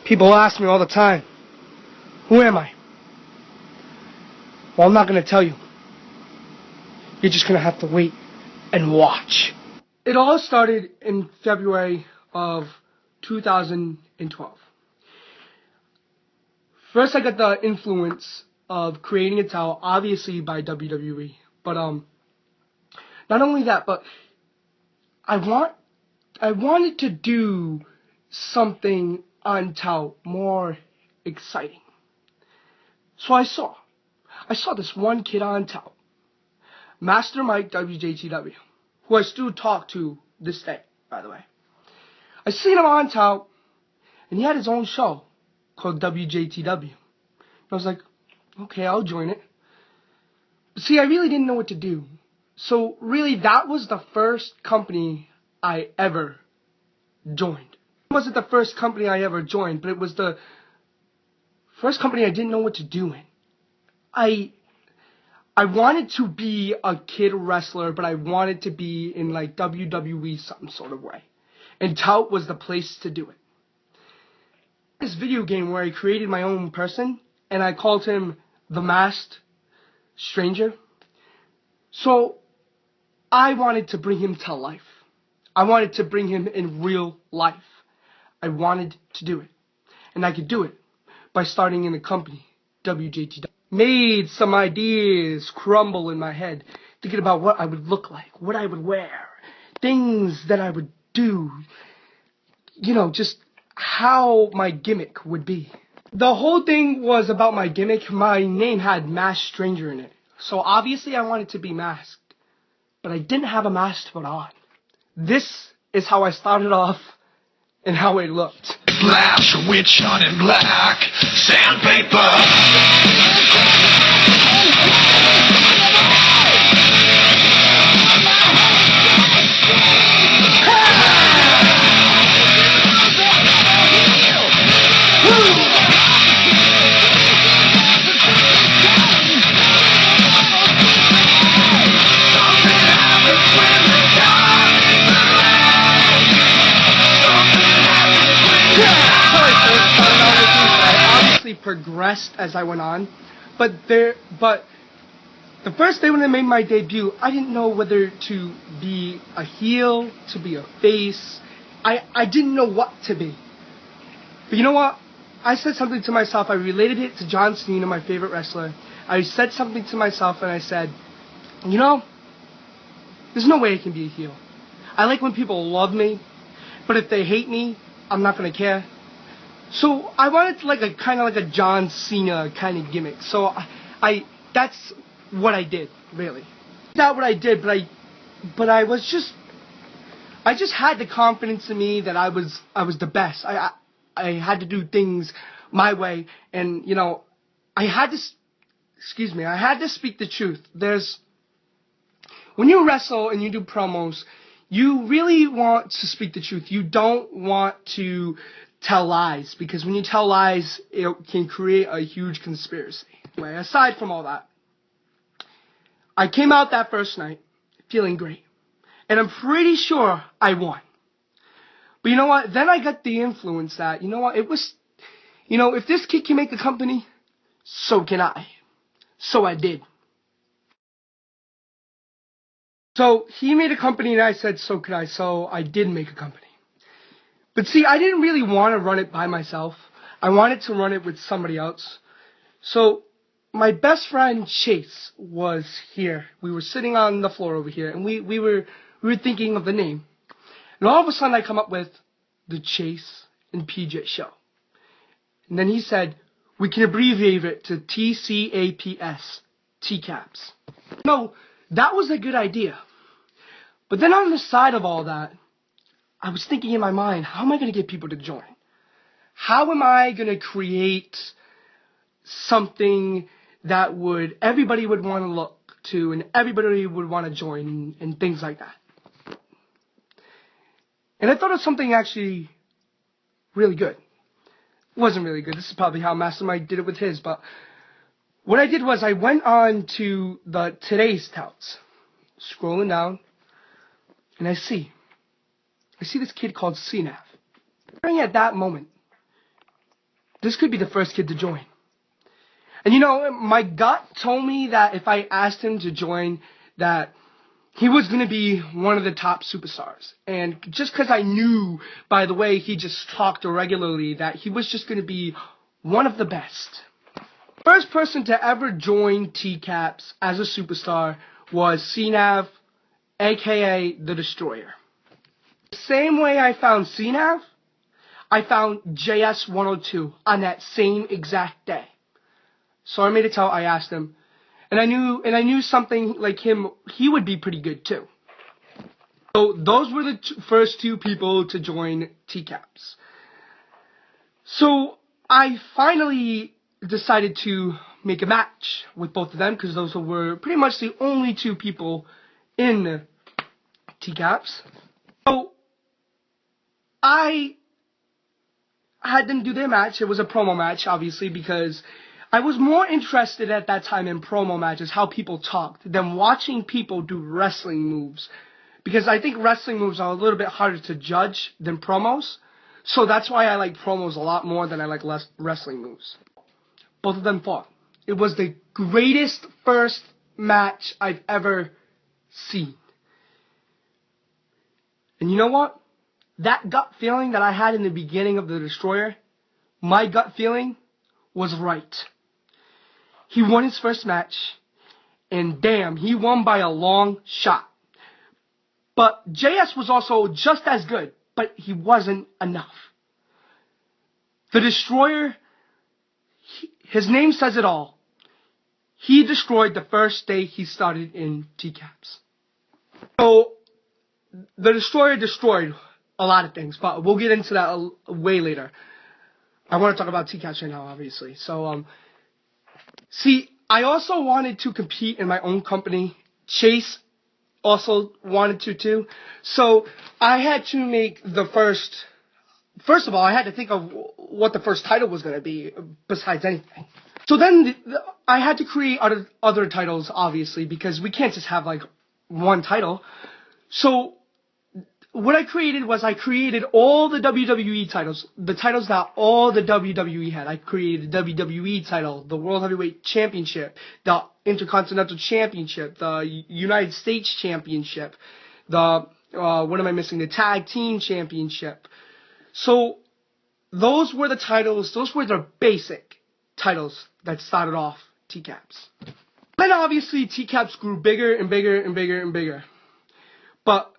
People ask me all the time, who am I? Well, I'm not going to tell you. You're just going to have to wait and watch. It all started in February of 2012. First, I got the influence of creating a towel, obviously by WWE. But not only that, but I wanted to do something on towel more exciting. So I saw this one kid on towel, Master Mike WJTW, who I still talk to this day, by the way. I seen him on towel, and he had his own show called WJTW. I was like, okay, I'll join it. But see, I really didn't know what to do. So really, that was the first company I ever joined. It wasn't the first company I ever joined, but it was the first company I didn't know what to do in. I wanted to be a kid wrestler, but I wanted to be in like WWE some sort of way. And Tout was the place to do it. This video game where I created my own person, and I called him the Masked Stranger. So I wanted to bring him to life. I wanted to bring him in real life. I wanted to do it. And I could do it by starting in the company, WJTW. Made some ideas crumble in my head, thinking about what I would look like, what I would wear, things that I would do, you know, just how my gimmick would be. The whole thing was about my gimmick. My name had Masked Stranger in it. So obviously I wanted to be masked, but I didn't have a mask to put on. This is how I started off and how it looked. Flash, a witch hunt in black, sandpaper. Progressed as I went on, but the first day when I made my debut, I didn't know whether to be a heel, to be a face. I didn't know what to be. But you know what? I said something to myself. I related it to John Cena, my favorite wrestler. I said something to myself and I said, you know, there's no way I can be a heel. I like when people love me, but if they hate me, I'm not gonna care. So I wanted like a kind of like a John Cena kind of gimmick. So that's what I did, really. Not what I did, but I just had the confidence in me that I was the best. I had to do things my way, and you know, I had to speak the truth. When you wrestle and you do promos, you really want to speak the truth. You don't want to tell lies, because when you tell lies, it can create a huge conspiracy. Anyway, aside from all that, I came out that first night feeling great, and I'm pretty sure I won. But you know what? Then I got the influence that, you know what, if this kid can make a company, so can I. So I did. So he made a company and I said, so could I. So I did make a company. But see, I didn't really want to run it by myself. I wanted to run it with somebody else. So my best friend Chase was here. We were sitting on the floor over here, and we were thinking of the name. And all of a sudden I come up with the Chase and PJ Show. And then he said, we can abbreviate it to TCAPS, Tcaps. No, that was a good idea. But then on the side of all that, I was thinking in my mind, how am I going to get people to join? How am I going to create something that everybody would want to look to, and everybody would want to join, and things like that? And I thought of something actually really good. It wasn't really good. This is probably how Master Mike did it with his, but what I did was I went on to the Today's Touts, scrolling down, and I see this kid called CNAF. During at that moment, this could be the first kid to join. And you know, my gut told me that if I asked him to join, that he was going to be one of the top superstars. And just because I knew by the way he just talked regularly that he was just going to be one of the best. First person to ever join Tcaps as a superstar was CNAV, aka the Destroyer. The same way I found CNAV, I found JS102 on that same exact day. So I made a tell, I asked him, and I knew something like him, he would be pretty good too. So those were the first two people to join Tcaps. So I finally decided to make a match with both of them because those were pretty much the only two people in Tcaps. So I had them do their match. It was a promo match, obviously, because I was more interested at that time in promo matches, how people talked, than watching people do wrestling moves. Because I think wrestling moves are a little bit harder to judge than promos. So that's why I like promos a lot more than I like wrestling moves. Both of them fought. It was the greatest first match I've ever seen. And you know what? That gut feeling that I had in the beginning of the Destroyer, my gut feeling was right. He won his first match, and damn, he won by a long shot. But JS was also just as good, but he wasn't enough. The Destroyer, his name says it all. He destroyed the first day he started in Tcaps. So, the Destroyer destroyed a lot of things, but we'll get into that way later. I want to talk about Tcaps right now, obviously. So, see, I also wanted to compete in my own company. Chase also wanted to too. So, I had to make the first of all, I had to think of what the first title was going to be, besides anything. So then, I had to create other titles, obviously, because we can't just have, like, one title. So, what I created was I created all the WWE titles, the titles that all the WWE had. I created the WWE title, the World Heavyweight Championship, the Intercontinental Championship, the United States Championship, the, what am I missing, the Tag Team Championship. So, those were the titles, those were the basic titles that started off Tcaps. Then obviously Tcaps grew bigger and bigger and bigger and bigger. But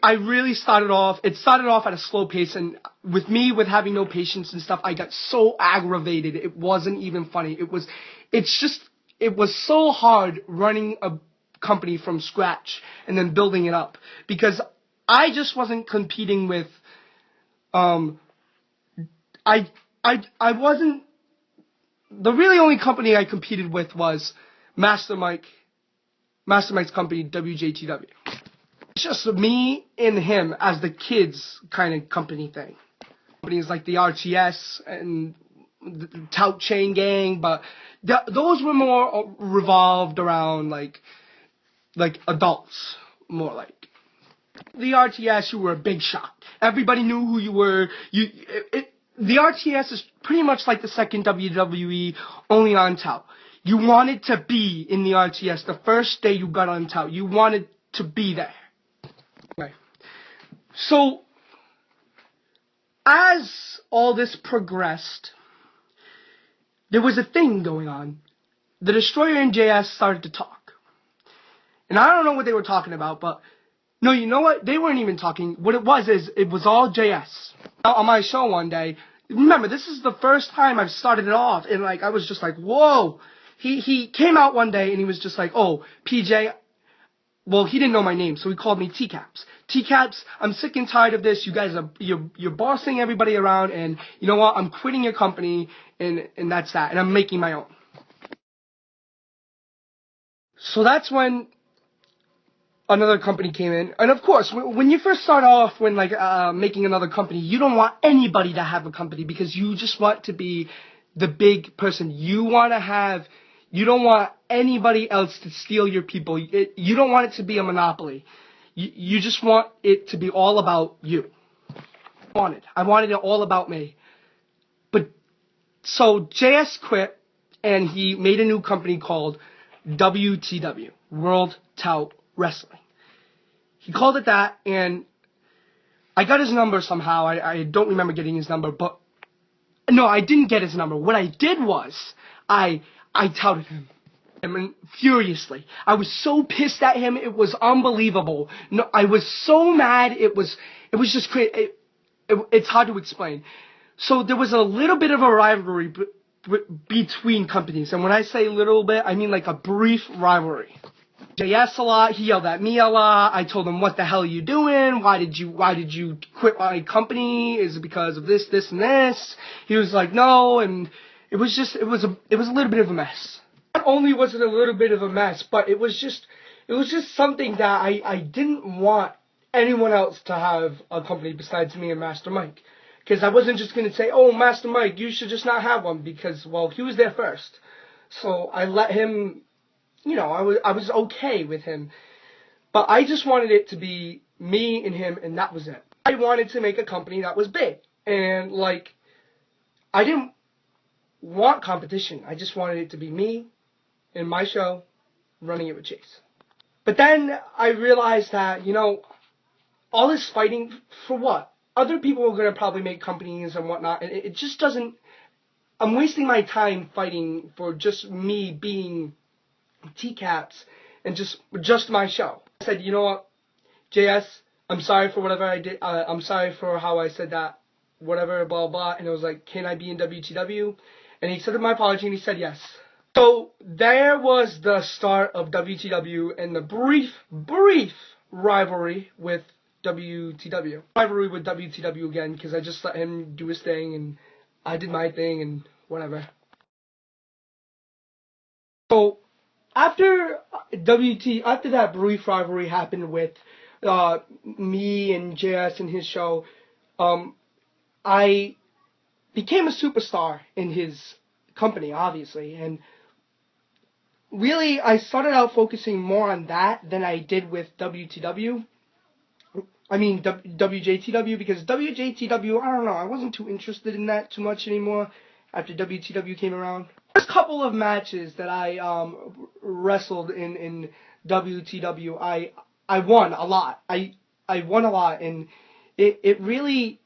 I really started off at a slow pace, and with me, with having no patience and stuff, I got so aggravated, it wasn't even funny. It was so hard running a company from scratch and then building it up, because I just wasn't competing with, the really only company I competed with was Master Mike's company, WJTW. It's just me and him as the kids kind of company thing. Companies like the RTS and the Tout Chain Gang, but those were more revolved around like adults, more like. The RTS, you were a big shot. Everybody knew who you were. The RTS is pretty much like the second WWE, only on Tout. You wanted to be in the RTS the first day you got on Tout. You wanted to be there. Okay. So, as all this progressed, there was a thing going on. The Destroyer and JS started to talk. And I don't know what they were talking about, but no, you know what? They weren't even talking. What it was is, it was all JS. On my show one day, remember, this is the first time I've started it off, and like, I was just like, whoa. He came out one day and he was just like, oh, PJ, well, he didn't know my name, so he called me Tcaps. Tcaps, I'm sick and tired of this. You guys you're bossing everybody around, and you know what? I'm quitting your company, and that's that. And I'm making my own. So that's when another company came in. And of course, when you first start off, when making another company, you don't want anybody to have a company, because you just want to be the big person. You don't want anybody else to steal your people. You don't want it to be a monopoly. You just want it to be all about you. I wanted it all about me. But so JS quit, and he made a new company called WTW, World Tout Wrestling. He called it that, and I got his number somehow. I don't remember getting his number, but no, I didn't get his number. What I did was I touted him. I mean, furiously. I was so pissed at him. It was unbelievable. No, I was so mad. It was just crazy. It's hard to explain. So there was a little bit of a rivalry between companies. And when I say little bit, I mean like a brief rivalry. JS a lot. He yelled at me a lot. I told him, "What the hell are you doing? Why did you quit my company? Is it because of this, and this?" He was like, "No," and it was a little bit of a mess. Not only was it a little bit of a mess, but it was just something that I didn't want anyone else to have a company besides me and Master Mike. Because I wasn't just going to say, "Oh, Master Mike, you should just not have one," because, well, he was there first. So I let him, I was okay with him. But I just wanted it to be me and him, and that was it. I wanted to make a company that was big. And, I didn't want competition. I just wanted it to be me and my show running it with Chase. But then I realized that, all this fighting, for what? Other people are going to probably make companies and whatnot, and it just doesn't... I'm wasting my time fighting for just me being Tcaps and just my show. I said, "You know what, JS, I'm sorry for whatever I did. I'm sorry for how I said that, whatever, blah, blah." And it was like, "Can I be in WTW?" And he accepted my apology, and he said yes. So there was the start of WTW and the brief rivalry with WTW. Rivalry with WTW again, because I just let him do his thing, and I did my thing, and whatever. So after that brief rivalry happened with me and JS and his show, I became a superstar in his company, obviously, and really I started out focusing more on that than I did with WTW. I mean WJTW, because WJTW, I don't know, I wasn't too interested in that too much anymore after WTW came around. First couple of matches that I wrestled in WTW, I won a lot. I won a lot, and I really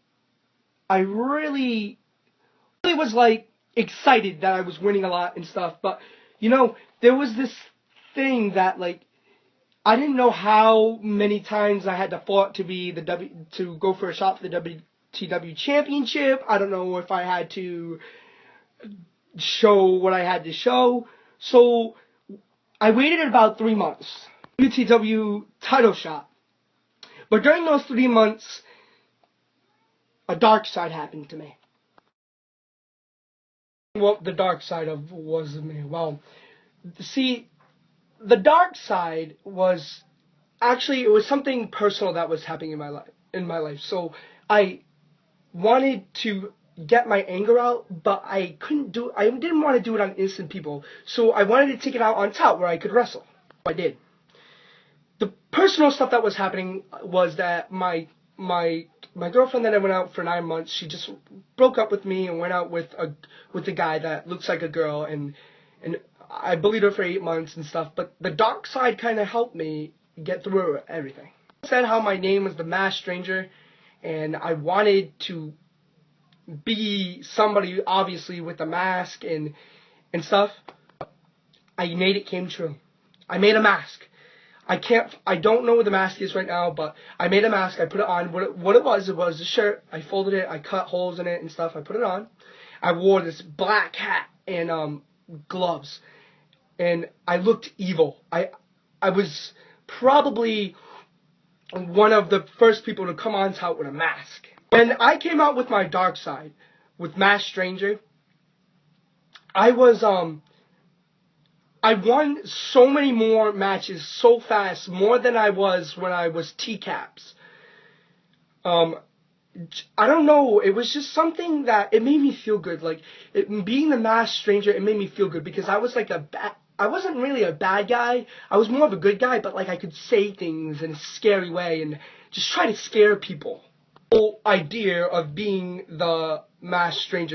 was like excited that I was winning a lot and stuff. But there was this thing that I didn't know how many times I had to fought to go for a shot for the WTW championship. I don't know if I had to show what I had to show. So I waited about 3 months. WTW title shot. But during those 3 months, a dark side happened to me. What the dark side of was me? Well, see, the dark side was actually, it was something personal that was happening in my life. So I wanted to get my anger out, but I didn't want to do it on innocent people. So I wanted to take it out on Tout where I could wrestle. I did. The personal stuff that was happening was that my girlfriend that I went out for 9 months, she just broke up with me and went out with a guy that looks like a girl, and I bullied her for 8 months and stuff. But the dark side kind of helped me get through everything. I said how my name was the Masked Stranger, and I wanted to be somebody, obviously, with a mask and stuff. I made it came true. I made a mask. I don't know what the mask is right now, but I made a mask. I put it on. What it was a shirt. I folded it. I cut holes in it and stuff. I put it on. I wore this black hat and gloves, and I looked evil. I was probably one of the first people to come on Tout with a mask. When I came out with my dark side, with Masked Stranger, I won so many more matches so fast, more than I was when I was Tcaps. I don't know, it was just something that, it made me feel good. Being the Masked Stranger, it made me feel good, because I was I wasn't really a bad guy. I was more of a good guy, but I could say things in a scary way and just try to scare people. The whole idea of being the Masked Stranger